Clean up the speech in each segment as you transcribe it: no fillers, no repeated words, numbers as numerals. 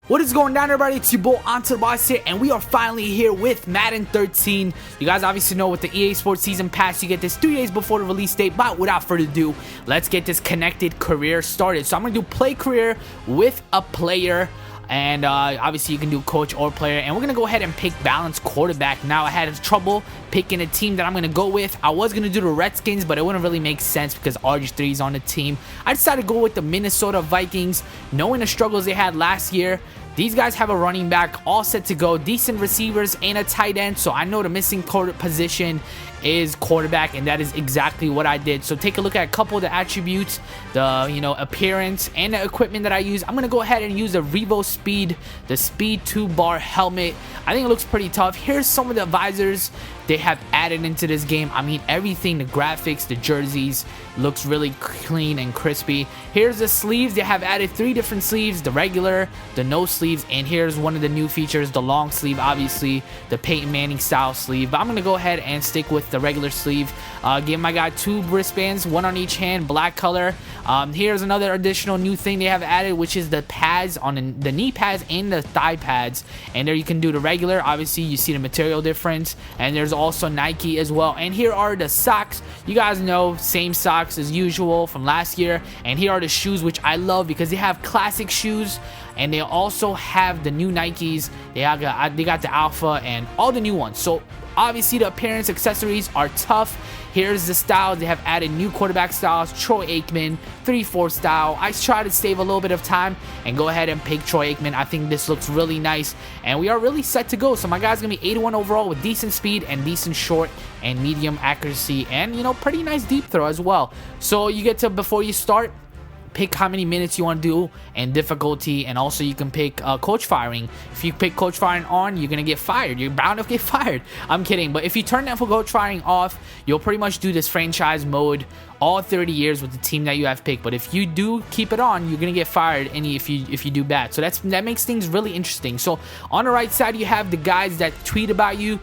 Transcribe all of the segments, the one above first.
What is going down, everybody? It's your boy AntoDaBoss here, and we are finally here with Madden 13. You guys obviously know with the EA Sports Season Pass, you get this 3 days before the release date. But without further ado, let's get this connected career started. So I'm going to do play career with a player. And obviously you can do coach or player, and we're gonna go ahead and pick balanced quarterback. Now, I had trouble picking a team that I'm gonna go with. I was gonna do the Redskins, but it wouldn't really make sense because RG3 is on the team. I decided to go with the Minnesota Vikings, knowing the struggles they had last year. These guys have a running back all set to go, decent receivers, and a tight end. So I know the missing position is quarterback, and that is exactly what I did. So take a look at a couple of the attributes, the appearance and the equipment that I use. I'm gonna go ahead and use the Revo Speed, the Speed 2-bar helmet. I think it looks pretty tough. Here's some of the visors they have added into this game. I mean, everything, the graphics, the jerseys, looks really clean and crispy. Here's the sleeves. They have added 3 different sleeves, the regular, the no sleeves, and here's one of the new features, the long sleeve, obviously the Peyton Manning style sleeve. But I'm gonna go ahead and stick with the regular sleeve. Give my guy 2 wristbands, 1 on each hand, black color. Here's another additional new thing they have added, which is the pads on the knee pads and the thigh pads. And there you can do the regular. Obviously you see the material difference, and there's also Nike as well. And here are the socks. You guys know, same socks as usual from last year. And here are the shoes, which I love because they have classic shoes, and they also have the new Nikes. They got the Alpha and all the new ones. So obviously the appearance, accessories are tough. Here's the styles. They have added new quarterback styles, Troy Aikman, 3-4 style. I try to save a little bit of time and go ahead and pick Troy Aikman. I think this looks really nice, and we are really set to go. So my guy's going to be 81 overall with decent speed and decent short and medium accuracy, and, pretty nice deep throw as well. So you get to, before you start, pick how many minutes you want to do and difficulty, and also you can pick coach firing. If you pick coach firing on, you're gonna get fired. You're bound to get fired. I'm kidding, but if you turn that for coach firing off, you'll pretty much do this franchise mode all 30 years with the team that you have picked. But if you do keep it on, you're gonna get fired if you do bad. So that makes things really interesting. So on the right side, you have the guys that tweet about you.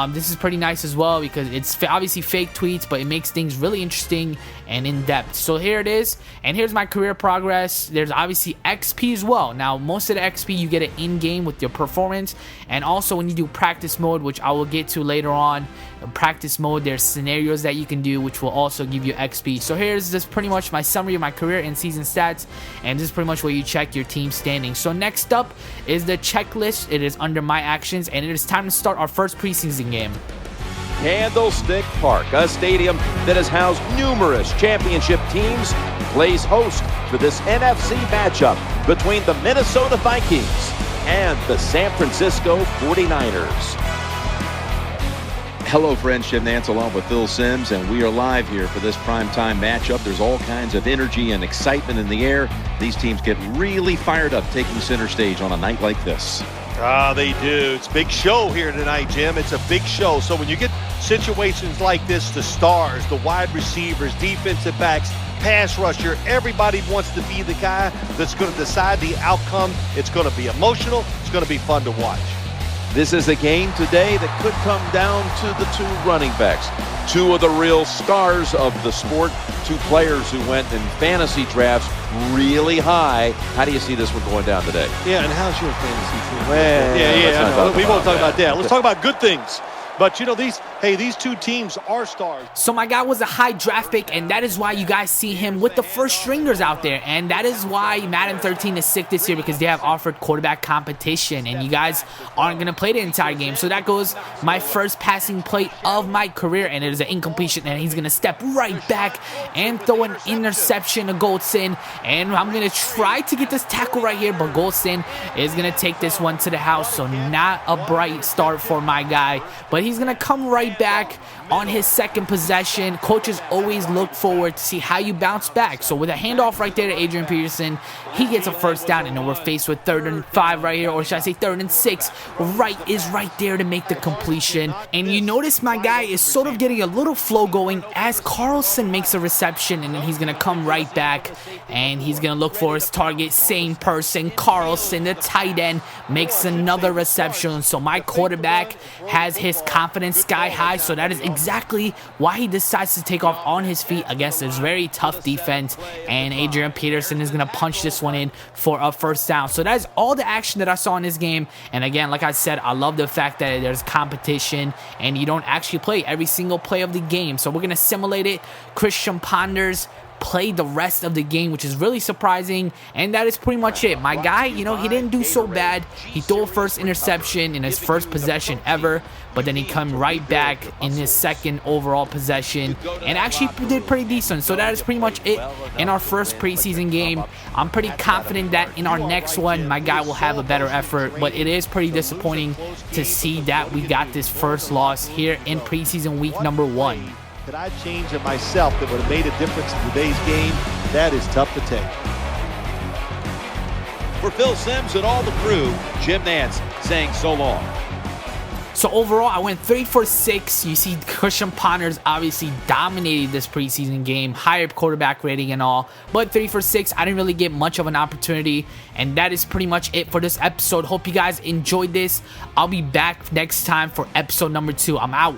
This is pretty nice as well because it's obviously fake tweets, but it makes things really interesting and in depth. So here it is, and here's my career progress. There's obviously XP as well. Now, most of the XP you get it in game with your performance, and also when you do practice mode, which I will get to later on. In practice mode, there's scenarios that you can do, which will also give you XP. So here's just pretty much my summary of my career and season stats, and this is pretty much where you check your team standing. So next up is the checklist. It is under my actions, and it is time to start our first preseason game. Candlestick Park, a stadium that has housed numerous championship teams, plays host to this NFC matchup between the Minnesota Vikings and the San Francisco 49ers. Hello friends, Jim Nance along with Phil Simms, and we are live here for this primetime matchup. There's all kinds of energy and excitement in the air. These teams get really fired up taking center stage on a night like this. They do. It's a big show here tonight, Jim. It's a big show. So when you get situations like this, the stars, the wide receivers, defensive backs, pass rusher, everybody wants to be the guy that's going to decide the outcome. It's going to be emotional. It's going to be fun to watch. This is a game today that could come down to the 2 running backs. 2 of the real stars of the sport, 2 players who went in fantasy drafts really high. How do you see this one going down today? Yeah, and how's your fantasy team? Well, we won't talk about that. Let's talk about good things. But these 2 teams are stars. So my guy was a high draft pick, and that is why you guys see him with the first stringers out there. And that is why Madden 13 is sick this year, because they have offered quarterback competition, and you guys aren't going to play the entire game. So that goes my first passing play of my career, and it is an incompletion, and he's going to step right back and throw an interception to Goldson. And I'm going to try to get this tackle right here, but Goldson is going to take this one to the house. So not a bright start for my guy, but he's going to come right back on his second possession. Coaches always look forward to see how you bounce back. So with a handoff right there to Adrian Peterson, he gets a first down, and then we're faced with 3rd and 5 right here, or should I say 3rd and 6. Right is right there to make the completion. And you notice my guy is sort of getting a little flow going as Carlson makes a reception, and then he's going to come right back, and he's going to look for his target. Same person, Carlson, the tight end, makes another reception. So my quarterback has his confidence sky high, so that is exactly why he decides to take off on his feet against this very tough defense, and Adrian Peterson is going to punch this one in for a first down. So that is all the action that I saw in this game, and again, like I said, I love the fact that there's competition and you don't actually play every single play of the game. So we're going to simulate it. Christian Ponders played the rest of the game, which is really surprising, and that is pretty much it. My guy, you know, he didn't do so bad. He threw a first interception in his first possession ever, but then he come right back in his second overall possession and actually did pretty decent. So that is pretty much it in our first preseason game. I'm pretty confident that in our next one, my guy will have a better effort, but it is pretty disappointing to see that we got this first loss here in preseason week number 1. Could I change it myself that would have made a difference in today's game? That is tough to take. For Phil Simms and all the crew, Jim Nance saying so long. So overall, I went 3 for 6. You see, Christian Ponders obviously dominated this preseason game, higher quarterback rating and all, but 3 for 6, I didn't really get much of an opportunity, and that is pretty much it for this episode. Hope you guys enjoyed this. I'll be back next time for episode number 2. I'm out.